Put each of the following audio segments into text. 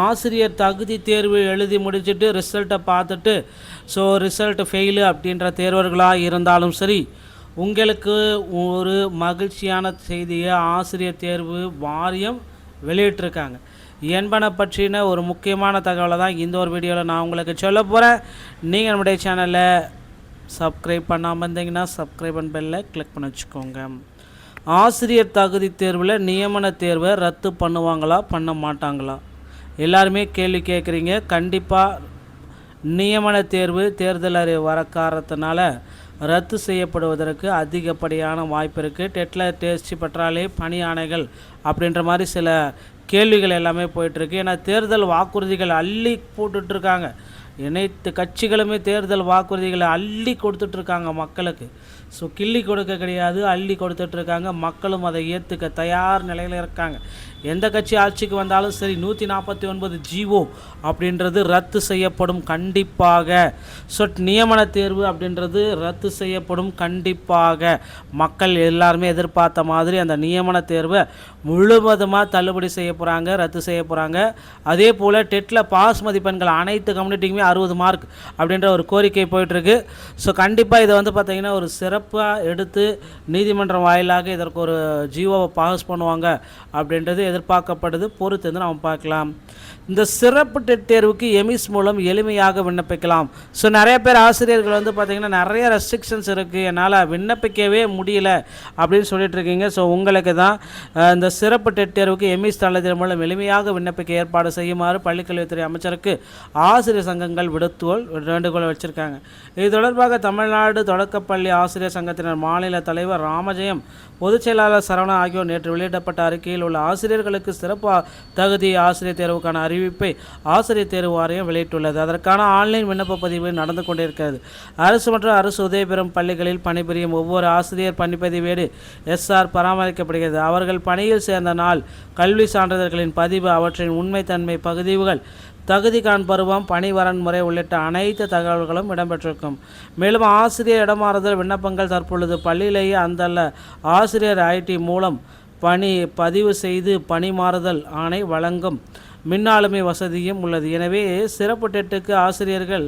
ஆசிரியர் தகுதி தேர்வு எழுதி முடிச்சுட்டு ரிசல்ட்டை பார்த்துட்டு ரிசல்ட் ஃபெயிலு அப்படின்ற தேர்வர்களாக இருந்தாலும் சரி, உங்களுக்கு ஒரு மகிழ்ச்சியான செய்தியை ஆசிரியர் தேர்வு வாரியம் வெளியிட்டிருக்காங்க என்பன பற்றின ஒரு முக்கியமான தகவலை தான் இந்த ஒரு வீடியோவில் நான் உங்களுக்கு சொல்ல போகிறேன். நீங்கள் நம்முடைய சேனலை சப்ஸ்கிரைப் பண்ணாமல் இருந்தீங்கன்னா சப்ஸ்கிரைப் பண்ண பெல்லை கிளிக் பண்ணி வச்சுக்கோங்க. ஆசிரியர் தகுதி தேர்வில் நியமன தேர்வை ரத்து பண்ணுவாங்களா பண்ண மாட்டாங்களா எல்லாருமே கேள்வி கேட்குறீங்க. கண்டிப்பாக நியமன தேர்வு தேர்தல் அறிவு வர காரணத்தினால ரத்து செய்யப்படுவதற்கு அதிகப்படியான வாய்ப்பு இருக்குது. டெட்டில் தேர்ச்சி பெற்றாலே பணி ஆணைகள் அப்படின்ற மாதிரி சில கேள்விகள் எல்லாமே போயிட்டுருக்கு. ஏன்னா தேர்தல் வாக்குறுதிகள் அள்ளி போட்டுட்ருக்காங்க. அனைத்து கட்சிகளுமே தேர்தல் வாக்குறுதிகளை அள்ளி கொடுத்துட்ருக்காங்க மக்களுக்கு. கிள்ளி கொடுக்க கிடையாது, அள்ளி கொடுத்துட்ருக்காங்க. மக்களும் அதை ஏற்றுக்க தயார் நிலையில் இருக்காங்க. எந்த கட்சி ஆட்சிக்கு வந்தாலும் சரி 149 ஜிஓ அப்படின்றது ரத்து செய்யப்படும் கண்டிப்பாக. நியமன தேர்வு அப்படின்றது ரத்து செய்யப்படும் கண்டிப்பாக. மக்கள் எல்லாருமே எதிர்பார்த்த மாதிரி அந்த நியமன தேர்வை முழுவதுமாக தள்ளுபடி செய்ய போகிறாங்க, ரத்து செய்ய போகிறாங்க. அதே போல் டெட்டில் பாஸ் மதிப்பெண்கள் அனைத்து கம்யூனிட்டிக்குமே 60 மார்க் அப்படின்ற ஒரு கோரிக்கை போயிட்டுருக்கு. கண்டிப்பாக இதை பார்த்திங்கன்னா ஒரு சிறப்பாக எடுத்து நீதிமன்றம் வாயிலாக இதற்கு ஒரு ஜிஓவை பாஸ் பண்ணுவாங்க அப்படின்றது எதிர்பார்க்கப்படுது. பொறுத்து நம்ம பார்க்கலாம். இந்த சிறப்பு டெட் தேர்வுக்கு எமிஸ் மூலம் எளிமையாக விண்ணப்பிக்கலாம். நிறைய பேர் ஆசிரியர்கள் பார்த்திங்கன்னா நிறைய ரெஸ்ட்ரிக்ஷன்ஸ் இருக்குது, என்னால் விண்ணப்பிக்கவே முடியல அப்படின்னு சொல்லிட்டு இருக்கீங்க. உங்களுக்கு தான் இந்த சிறப்பு டெட் தேர்வுக்கு எமிஸ் தளத்தின் மூலம் எளிமையாக விண்ணப்பிக்க ஏற்பாடு செய்யுமாறு பள்ளிக்கல்வித்துறை அமைச்சருக்கு ஆசிரியர் சங்கங்கள் வேண்டுகோள் வச்சுருக்காங்க. இது தொடர்பாக தமிழ்நாடு தொடக்கப்பள்ளி ஆசிரியர் சங்கத்தினர் மாநில தலைவர் ராமஜெயம், பொதுச் செயலாளர் சரவணா ஆகியோர் நேற்று வெளியிடப்பட்ட அறிக்கையில் உள்ள ஆசிரியர்களுக்கு சிறப்பு தகுதி ஆசிரியர் தேர்வுக்கான அறிவிப்பை ஆசிரியர் தேர்வு வாரியம் வெளியிட்டுள்ளது. அதற்கான ஆன்லைன் விண்ணப்ப பதிவு நடந்து கொண்டிருக்கிறது. அரசு மற்றும் அரசு உதவி பெறும் பள்ளிகளில் பணிபுரியும் ஒவ்வொரு ஆசிரியர் பணிப்பதிவேடு SR பராமரிக்கப்படுகிறது. அவர்கள் பணியில் சேர்ந்த நாள், கல்வி சான்றிதழ்களின் பதிவு, அவற்றின் உண்மைத்தன்மை பகுதிவுகள், தகுதிக்கான பருவம், பணி வரன்முறை உள்ளிட்ட அனைத்து தகவல்களும் இடம்பெற்றிருக்கும். மேலும் ஆசிரியர் இடமாறுதல் விண்ணப்பங்கள் தற்பொழுது பள்ளியிலேயே அந்தல்ல ஆசிரியர் IT மூலம் பணி பதிவு செய்து பணி மாறுதல் ஆணை வழங்கும் மின்னாளுமை வசதியும் உள்ளது. எனவே சிறப்பு டெட்டுக்கு ஆசிரியர்கள்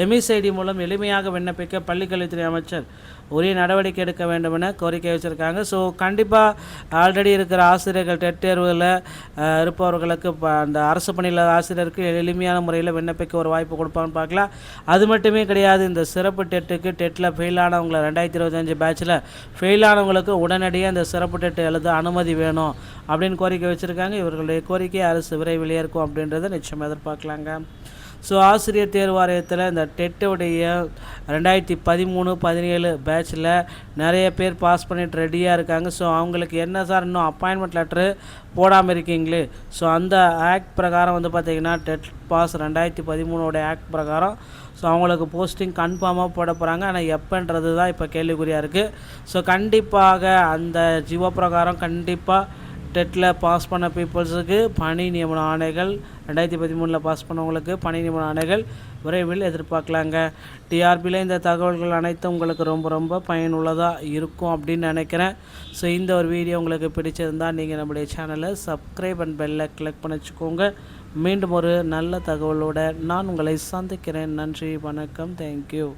MSID மூலம் எளிமையாக விண்ணப்பிக்க பள்ளிக்கல்வித்துறை அமைச்சர் உரிய நடவடிக்கை எடுக்க வேண்டும் என கோரிக்கை வச்சுருக்காங்க. கண்டிப்பாக ஆல்ரெடி இருக்கிற ஆசிரியர்கள் டெட் தேர்வில் இருப்பவர்களுக்கு அந்த அரசு பணியில் ஆசிரியருக்கு எளிமையான முறையில் விண்ணப்பிக்க ஒரு வாய்ப்பு கொடுப்பாங்கன்னு பார்க்கலாம். அது மட்டுமே கிடையாது, இந்த சிறப்பு டெட்டில் ஃபெயிலானவங்களை 2025 பேட்சில் ஃபெயிலானவங்களுக்கு உடனடியாக இந்த சிறப்பு டெட் எழுத அனுமதி வேணும் அப்படின்னு கோரிக்கை வச்சுருக்காங்க. இவர்களுடைய கோரிக்கை அரசு விரைவில் ஏற்கும் அப்படின்றத நிச்சயம் எதிர்பார்க்கலாங்க. ஆசிரியர் தேர்வு வாரியத்தில் இந்த டெட்டுடைய 2013-17 பேட்சில் நிறைய பேர் பாஸ் பண்ணிட்டு ரெடியாக இருக்காங்க. அவங்களுக்கு என்ன சார் இன்னும் அப்பாயின்மெண்ட் லெட்ரு போடாமல் இருக்கீங்களே? அந்த ஆக்ட் பிரகாரம் பார்த்திங்கன்னா டெட் பாஸ் 2013 ஆக்ட் பிரகாரம் அவங்களுக்கு போஸ்டிங் கன்ஃபார்மாக போட போகிறாங்க. ஆனால் எப்போன்றது தான் இப்போ கேள்விக்குறியாக இருக்குது. கண்டிப்பாக அந்த ஜிஓ பிரகாரம் கண்டிப்பாக டெட்டில் பாஸ் பண்ண பீப்புள்ஸுக்கு பணி நியமன ஆணைகள், 2013 பாஸ் பண்ணவங்களுக்கு பணி நியமன ஆணைகள் விரைவில் எதிர்பார்க்கலாங்க. டிஆர்பியில் இந்த தகவல்கள் அனைத்தும் உங்களுக்கு ரொம்ப ரொம்ப பயனுள்ளதாக இருக்கும் அப்படின்னு நினைக்கிறேன். இந்த ஒரு வீடியோ உங்களுக்கு பிடிச்சிருந்தால் நீங்கள் நம்முடைய சேனலை சப்ஸ்கிரைப் அண்ட் பெல்லை கிளிக் பண்ணி வச்சுக்கோங்க. மீண்டும் ஒரு நல்ல தகவலோடு நான் உங்களை சந்திக்கிறேன். நன்றி, வணக்கம், தேங்க்யூ.